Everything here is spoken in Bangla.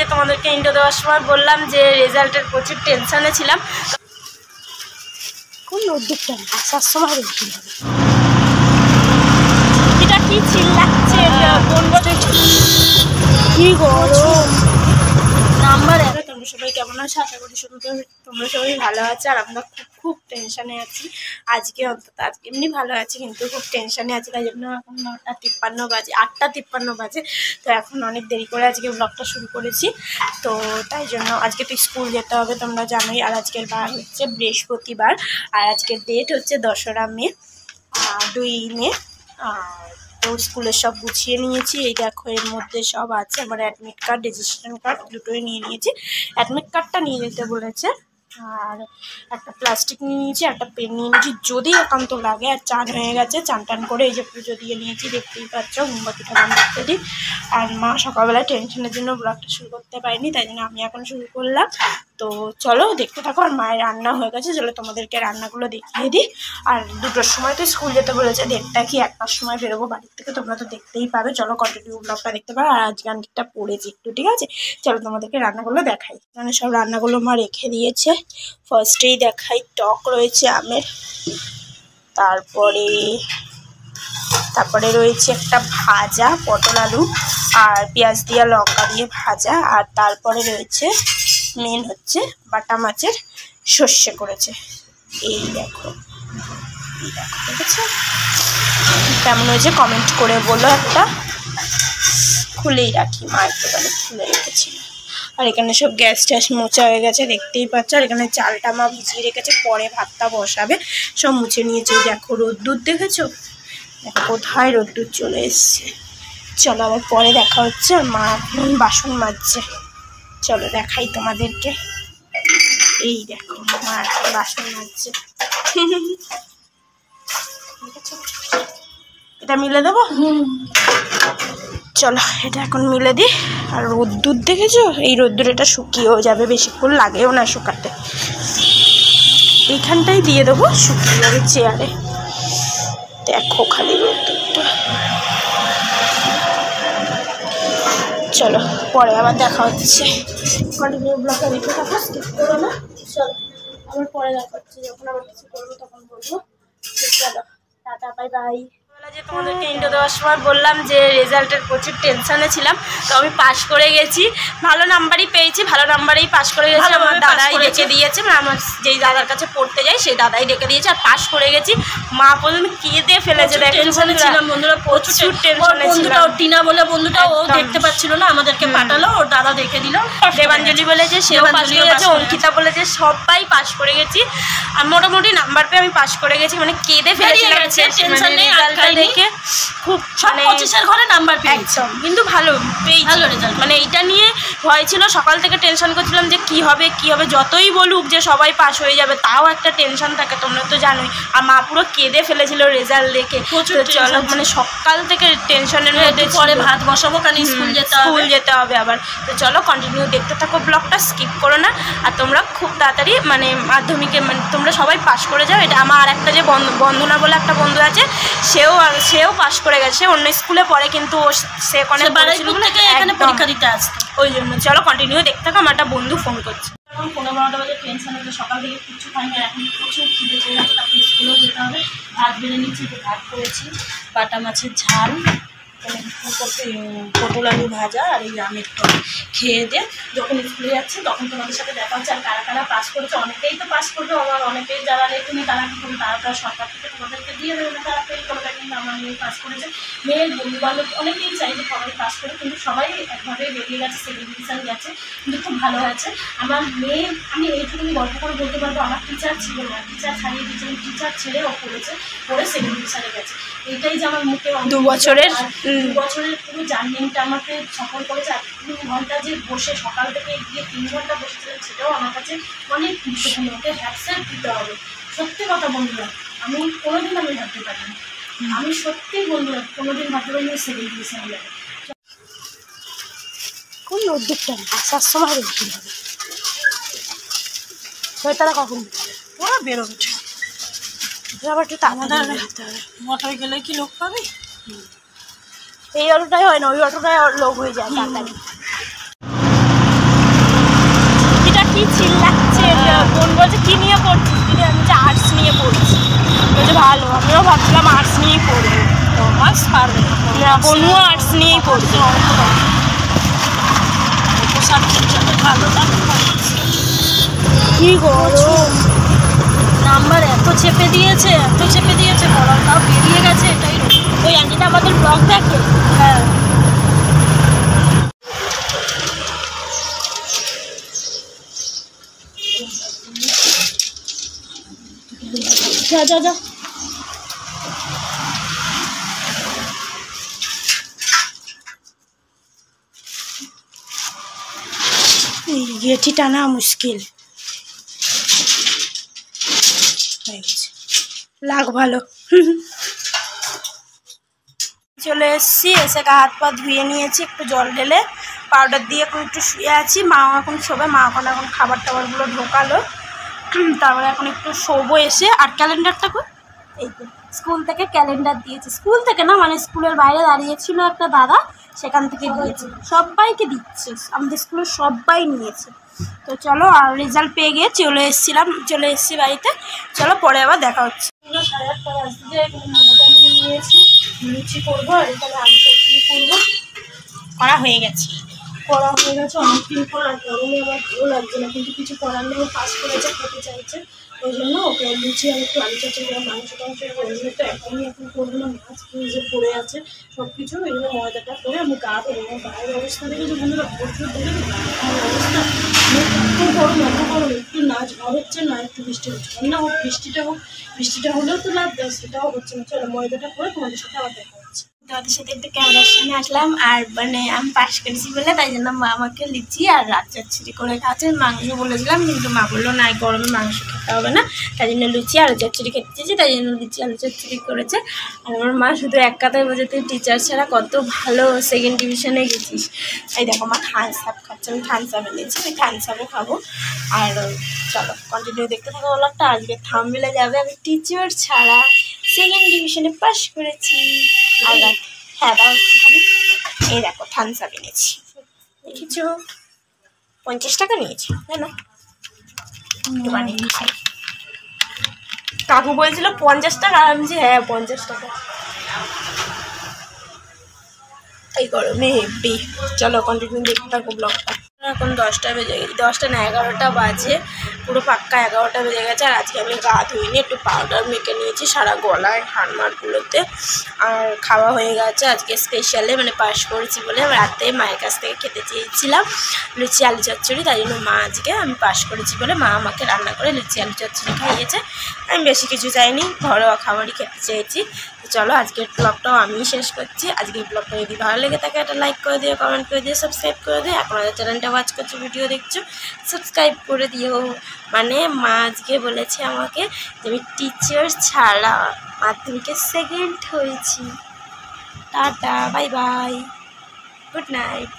যে তোমাদেরকে ইন্টো দেওয়ার সময় বললাম যে রেজাল্টের প্রচুর টেনশনে ছিলাম। কোন উদ্যোগটা আসার সময় এটা কি চিল্লাচ্ছে কি গরম নাম্বার। তোমরা সবাই কেমন আছো? আশা করি তোমরা সবাই ভালো আছো। আর আমরা খুব টেনশনে আছি আজকে, অন্তত আজকে এমনি ভালো আছি কিন্তু খুব টেনশনে আছি। তাই জন্য এখন 9:53 বাজে, 8:53 বাজে। তো এখন অনেক দেরি করে আজকে ব্লগটা শুরু করেছি। তো তাই জন্য আজকে তো স্কুল যেতে হবে তোমরা জানোই। আর আজকের বার হচ্ছে বৃহস্পতিবার, আর আজকের ডেট হচ্ছে 2রা মে, 2 মে। তো স্কুলের সব গুছিয়ে নিয়েছি। এই দেখো এর মধ্যে সব আছে, আমার অ্যাডমিট কার্ড, রেজিস্ট্রেশন কার্ড দুটোই নিয়ে নিয়েছি। অ্যাডমিট কার্ডটা নিয়ে যেতে বলেছে, আর একটা প্লাস্টিক নিয়ে নিয়েছি, একটা পেন নিয়ে নিয়েছি যদি একান্ত লাগে। আর চান হয়ে গেছে, চান টান করে এই যে পুজো দিয়ে নিয়েছি, দেখতেই পাচ্ছ মোমবাতিটা বন্ধ করতে দিই। আর মা সকালবেলায় টেনশনের জন্য ব্লগটা শুরু করতে পারিনি, তাই জন্য আমি এখন শুরু করলাম। তো চলো দেখতে থাকো। আর মায়ের রান্না হয়ে গেছে, চলো তোমাদেরকে রান্নাগুলো দেখিয়ে দিই। আর 2টোর সময় তো স্কুল যেতে বলেছে, 1:30 কি 1টার সময় বেরোবো বাড়ির থেকে, তোমরা তো দেখতেই পাবে। চলো কন্টিনিউ ব্লগটা দেখতে পারো। আর আজকে গানটা পড়েছি একটু, ঠিক আছে? চলো তোমাদেরকে রান্নাগুলো দেখাই। মানে সব রান্নাগুলো মা রেখে দিয়েছে। ফার্স্টেই দেখাই, টক রয়েছে আমের, তারপরে রয়েছে একটা ভাজা পটল আলু আর পেঁয়াজ দিয়ে লঙ্কা দিয়ে ভাজা। আর তারপরে রয়েছে মেন হচ্ছে বাটা মাছের সর্ষে করেছে। এই দেখো ঠিক আছে? কেমন হয়েছে কমেন্ট করে বলো একটা। খুলেই রাখি, মা একটুখানি খুলে রেখেছি। আর এখানে সব গ্যাস ট্যাস মোছা হয়ে গেছে, দেখতেই পাচ্ছ। আর এখানে চালটা মা ভিজিয়ে রেখেছে, পরে ভাতটা বসাবে। সব মুছে নিয়েছে। দেখো রোদ্দুর দেখেছো? দেখো কোথায় রোদ্দুর চলে এসছে। চলো আবার পরে দেখা হচ্ছে। আর মা এখন বাসন মাজছে, চলো দেখাই তোমাদেরকে। এই দেখো মা এখন বাসন মাজছে। এটা মিলে দেবো? চলো এটা এখন মিলে দিই। আর রোদ্দুর দেখেছো? এই রোদ্দুর এটা শুকিয়েও যাবে, বেশিক্ষণ লাগেও না শুকাতে। এইখানটাই দিয়ে দেবো, শুকিয়ে যাবে চেয়ারে। দেখো খালি রোদ্দুরটা। চলো পরে আবার দেখা হচ্ছে। কন্টিনিউ ব্লগটা দেখে থাকো, স্কিপ করো না। চলো আবার পরে দেখা হচ্ছে, যখন আবার কিছু করবো তখন বলবো। চলো টাটা, বাই বাই। যে তোমাদেরকে ইন্টো দেওয়ার সময় বললাম যে রেজাল্টের প্রচুর টেনশনে ছিলাম। তো আমি পাশ করে গেছি, ভালো নাম্বারই পেয়েছি, ভালো নাম্বারেই পাশ করে গেছি। আমার দাদাই ডেকে দিয়েছে, মানে আমার যেই দাদার কাছে পড়তে যাই সেই দাদাই ডেকে দিয়েছে। আর পাশ করে গেছি, মা পর্যন্ত কেঁদে ফেলেছে। টেনশনে ছিলাম বন্ধুরা, প্রচুর টেনশনে ছিলাম। টিনা বলে বন্ধুটা, ও দেখতে পাচ্ছিল না, আমাদেরকে পাঠালো, ওর দাদা দেখে দিল। দেবাঞ্জলি বলেছে সেও পাশ করে গেছে, অঙ্কিতা বলেছে, সবাই পাশ করে গেছি। আর মোটামুটি নাম্বার পেয়ে আমি পাশ করে গেছি, মানে কেঁদে ফেলেছিলাম টেনশন নেই দেখে। খুব 25-এর ঘরে নাম্বার পেয়েছি, কিন্তু ভালো পেয়েছি, ভালো রেজাল্ট। মানে এইটা নিয়ে ভয় ছিল, সকাল থেকে টেনশন করছিলাম যে কি হবে কি হবে। যতই বলুক যে সবাই পাস হয়ে যাবে, তাও একটা টেনশন থাকে, তোমরা তো জানোই। আর মা পুরো কেঁদে ফেলেছিল রেজাল্ট দেখে। প্রচুর চলো মানে সকাল থেকে টেনশনের মধ্যে, পরে ভাত বসাবো কারণ স্কুল যেতে হবে আবার। তো চলো কন্টিনিউ দেখতে থাকো ব্লগটা, স্কিপ করো না। আর তোমরা খুব তাড়াতাড়ি মানে মাধ্যমিকে মানে তোমরা সবাই পাস করে যাও। এটা আমার আর একটা যে বন্ধনা বলে একটা বন্ধু আছে, সেও পাশ করে গেছে, অন্য স্কুলে পড়ে, কিন্তু সে অনেক এখানে পরীক্ষা দিতে আসছে, ওই জন্য। চলো কন্টিনিউ দেখতে থাকো। আমার একটা বন্ধু ফোন করছে। এখন 15-12টা বাজে, টেনশন হচ্ছে, সকাল থেকে কিচ্ছু খাইনি, এখন প্রচুর খিদে পেয়ে গেছে। তারপরে স্কুলেও যেতে হবে। ভাত বেড়ে নিচ্ছি, তো ভাত করেছি, বাটা মাছের ঝাল, পটল আলু ভাজা আর এই আমের টক। খেয়ে দিয়ে যখন স্কুলে যাচ্ছি তখন তোমাদের সাথে দেখা হচ্ছে। আর কারা কারা পাস করেছে, অনেকেই তো পাস করবে, আমার অনেকেই যারা লেখেনি তারা কী করবে, তারা সরকার থেকে তোমাদেরকে দিয়ে দেবে না, তারা ফেল করবে। কিন্তু আমার মেয়ে পাস করেছে, মেয়ের বন্ধু বান্ধব অনেকেই চাই যে সবাই পাস করে, কিন্তু সবাই একভাবে বেরিয়ে গেছে, সেকেন্ড ডিভিশন গেছে, কিন্তু খুব ভালো আছে আমার মেয়ে। আমি এইটুকুনি গল্প করে বলতে পারবো, আমার টিচার ছিল না, টিচার ছাড়িয়ে দিয়েছে, টিচার ছেড়ে ও পড়েছে, পড়ে সেকেন্ড ডিভিশনে গেছে। এইটাই যে আমার মুখে 2 বছরের পুরো জার্নিটা আমাকে সফল করেছে। আর 3 ঘন্টা যে বসে সকাল থেকে গিয়ে 3 ঘন্টা বসেছিলাম, সেটাও আমার কাছে অনেক গুরুত্বপূর্ণ। ওকে হ্যাটসঅ্যাপ দিতে হবে। সত্যি কথা বন্ধুরা, আমি কোনোদিন ভাবতে পারিনি, আমি সত্যি বন্ধুরা কোনোদিন ভাবতে পারিনি সেকেন্ড ডিভিশনে যাবে। কোন উদ্যোগটা আসার সময় বেশি হবে, তারা কখন ওরা বেরোবে, আবার একটু তাড়াতাড়ি যেতে হবে। মোটরে গেলে কি লোক পাবে? এই অটোটাই হয় না, ওই অটোটাই লোক হয়ে যায় তাড়াতাড়ি। আর্টস পারবে না, বনুয়া আর্টস নিয়েই পড়বে। সাবজেক্টটা ভালো লাগে। কি গরম, নাম্বার এত চেপে দিয়েছে পড়াটাও বেরিয়ে গেছে। এটাই ওই আন্টিটা আমাদের ব্লগ দেখে। হ্যাঁ যা যা যা। এই গেটি টানা মুশকিল। লাগ ভালো। চলে এসেছি, এসে গা হাত পা ধুয়ে নিয়েছি, একটু জল ঢেলে পাউডার দিয়ে এখন একটু শুয়ে আছি। মা এখন শোবে, মা এখন খাবার টাবারগুলো ঢোকালো, তারপরে এখন একটু শোবো এসে। আর ক্যালেন্ডারটা কই? এই তো স্কুল থেকে ক্যালেন্ডার দিয়েছে, স্কুল থেকে না মানে স্কুলের বাইরে দাঁড়িয়েছিল একটা দাদা, সেখান থেকে দিয়েছে, সবাইকে দিচ্ছে, আমাদের স্কুলের সবাই নিয়েছে। তো চলো, আর রেজাল্ট পেয়ে গিয়ে চলে এসেছি বাড়িতে। চলো পরে আবার দেখা হচ্ছে। 8:30 বাজতে ময়দা নিয়ে নিয়েছি, লুচি করবো আর এখানে আলু চচ্চড়ি করবো। করা হয়ে গেছে অনেকদিন পর। আর গরমে আমার ভালো লাগছে না, কিন্তু কিছু করার নেই, পাস করেছে, খেতে চাইছে, ওই জন্য ওকে লুচি আর একটু আলু চচ্চড়ি করে মাংস টাংস করবো। তো এখনই এখন করবো না, মাছ ফ্রিজে পড়ে আছে সব কিছু, ওই জন্য ময়দাটা করে আমি গা দেবো। গায়ের অবস্থা দেখে যে বন্ধুরা প্রচুর দেখে অবস্থা, এত গরম, একটু না ঝড় হচ্ছে না একটু বৃষ্টি হচ্ছে না, হোক বৃষ্টিটা হলেও তো লাভ দেয়, সেটাও হচ্ছে না। চলো ময়দাটা করে তোমাদের সাথে আবার দেখা হচ্ছে। তোমাদের সাথে একটু ক্যামেরার সামনে আসলাম, আর মানে আমি পাস করেছি বলে তাই জন্য মা আমাকে লিচি আর রাত চচ্চড়ি করে খাচ্ছে। মাংস বলেছিলাম কিন্তু মা বললো না, গরমে মাংস খেতে হবে না, তাই জন্য লুচি আলু চচ্চড়ি খেতে চেয়েছি, তাই জন্য লুচি আলু চচ্চড়ি করেছে। আর আমার মা শুধু এক কথায় বোঝে, তুই টিচার ছাড়া কত ভালো, সেকেন্ড ডিভিশনে গেছিস। এই দেখো মা থামস আপ খাচ্ছে, আমি থামস আপ এনেছি, আমি থামস আপও খাবো। আর চলো কন্টিনিউ দেখতে থাকো ব্লগটা। আজকে থাম্বনেইলে যাবে আমি টিচার ছাড়া সেকেন্ড ডিভিশনে পাস করেছি। আর হ্যাঁ দাও, এই দেখো থামস আপ এনেছি, দেখেছো 50 টাকা নিয়েছি, তাই না? খাই। কাকু বলছিল 50 টাকা, আমি যে হ্যাঁ 50 টাকা। এই গরমে হেব্বি। চলো কন্টিনিউ দেখতে থাকো ব্লগটা। এখন 10টা বেজে গেছে, 10টা না 11টা বাজে, পুরো পাক্কা 11টা বেজে গেছে। আর আজকে আমি গা ধুইনি, একটু পাউডার মেখে নিয়েছি সারা গলায় হাড়মাড়গুলোতে। আর খাওয়া হয়ে গেছে আজকে স্পেশালে, মানে পাস করেছি বলে রাতে মায়ের কাছ থেকে খেতে চেয়েছিলাম লুচি আলু চচ্চড়ি, তাই জন্য মা আজকে আমি পাস করেছি বলে মা আমাকে রান্না করে লুচি আলু চচ্চড়ি খাইয়েছে। আমি বেশি কিছু চাইনি, ঘরোয়া খাবারই খেতে চেয়েছি। তো চলো আজকের ব্লগটাও আমি শেষ করছি। আজকের ব্লগটা যদি ভালো লেগে থাকে একটা লাইক করে দিও, কমেন্ট করে দিও, সাবস্ক্রাইব করে দিও। এখন আমাদের চ্যানেলটা ওয়াচ করছো, ভিডিও দেখছো, সাবস্ক্রাইব করে দিও। মানে মা আজকে বলেছে আমাকে যে আমি টিচার ছাড়া মাধ্যমিকে সেকেন্ড হয়েছি। Tata, bye bye, good night.